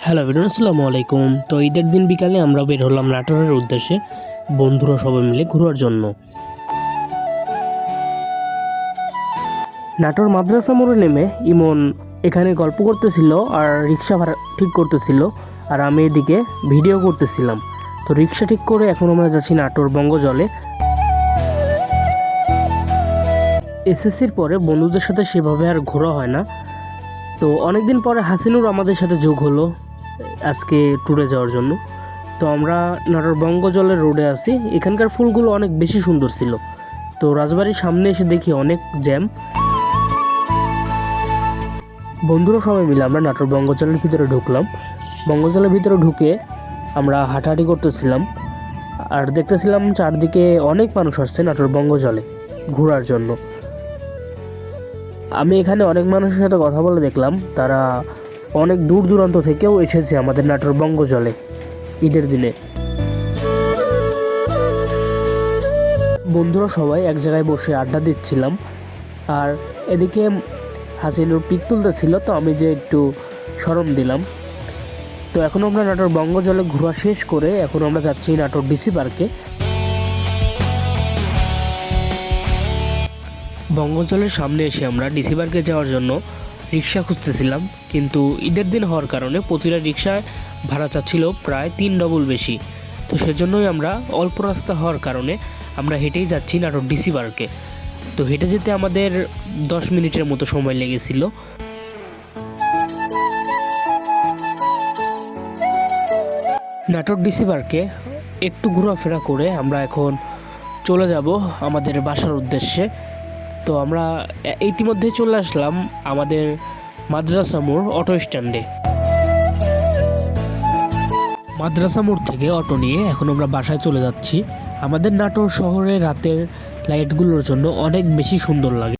Hello everyone, আসসালামু আলাইকুম। তো ঈদের দিন বিকালে আমরা বের হলাম নাটোরের উদ্দেশ্যে বন্ধুরা সবাই মিলে ঘোরার জন্য। নাটোর মাদ্রাসা মোড়ে নেমে ইমন এখানে গল্প করতেছিল আর রিক্সা ভাড়া ঠিক করতেছিল, আর আমি এদিকে ভিডিও করতেছিলাম। তো রিক্সা ঠিক করে এখন আমরা যাচ্ছি নাটোর বঙ্গজলে। এসএসসির পরে বন্ধুদের সাথে সেভাবে আর ঘোরা হয় না। তো অনেকদিন পরে হাসিনুর আমাদের সাথে যোগ হলো আজকে ট্যুরে যাওয়ার জন্য। তো আমরা নাটোর বঙ্গজলের রোডে আছি। এখানকার ফুলগুলো অনেক বেশি সুন্দর ছিল। তো রাজবাড়ির সামনে এসে দেখি অনেক জ্যাম। বন্ধুরা সবাই মিলে আমরা নাটোর বঙ্গজলের ভিতরে ঢুকলাম। বঙ্গজলের ভিতরে ঢুকে আমরা হাঁটাহাঁটি করতেছিলাম আর দেখতেছিলাম চারদিকে অনেক মানুষ আসছে নাটোর বঙ্গজলে ঘোরার জন্য। আমি এখানে অনেক মানুষের সাথে কথা বলে দেখলাম তারা অনেক দূর দূরান্ত থেকেও এসেছে আমাদের নাটোর বঙ্গজলে ঈদের দিনে। বন্ধুরা সবাই এক জায়গায় বসে আড্ডা দিচ্ছিলাম, আর এদিকে হাসিনুর পিক তুলতেছিল, তো আমি যে একটু শরম দিলাম। তো এখন আমরা নাটোর বঙ্গজলে ঘোরা শেষ করে এখন আমরা যাচ্ছি নাটোর ডিসি পার্কে। বঙ্গজলের সামনে এসে আমরা ডিসি পার্কে যাওয়ার জন্য রিক্সা খুঁজতেছিলাম, কিন্তু ঈদের দিন হওয়ার কারণে প্রতিটা রিক্সায় ভাড়া চাচ্ছিল প্রায় 3 ডবল বেশি। তো সেজন্যই আমরা অল্প রাস্তা হওয়ার কারণে আমরা হেঁটেই যাচ্ছি নাটোর ডিসি পার্কে। তো হেঁটে যেতে আমাদের 10 মিনিটের মতো সময় লেগেছিল। নাটোর ডিসি পার্কে একটু ঘোরাফেরা করে আমরা এখন চলে যাব আমাদের বাসার উদ্দেশ্যে। তো আমরা ইতিমধ্যে চলে আসলাম আমাদের মাদ্রাসা মোড় অটো স্ট্যান্ডে। মাদ্রাসা মোড় থেকে অটো নিয়ে এখন আমরা বাসায় চলে যাচ্ছি। আমাদের নাটোর শহরে রাতের লাইটগুলোর জন্য অনেক বেশি সুন্দর লাগে।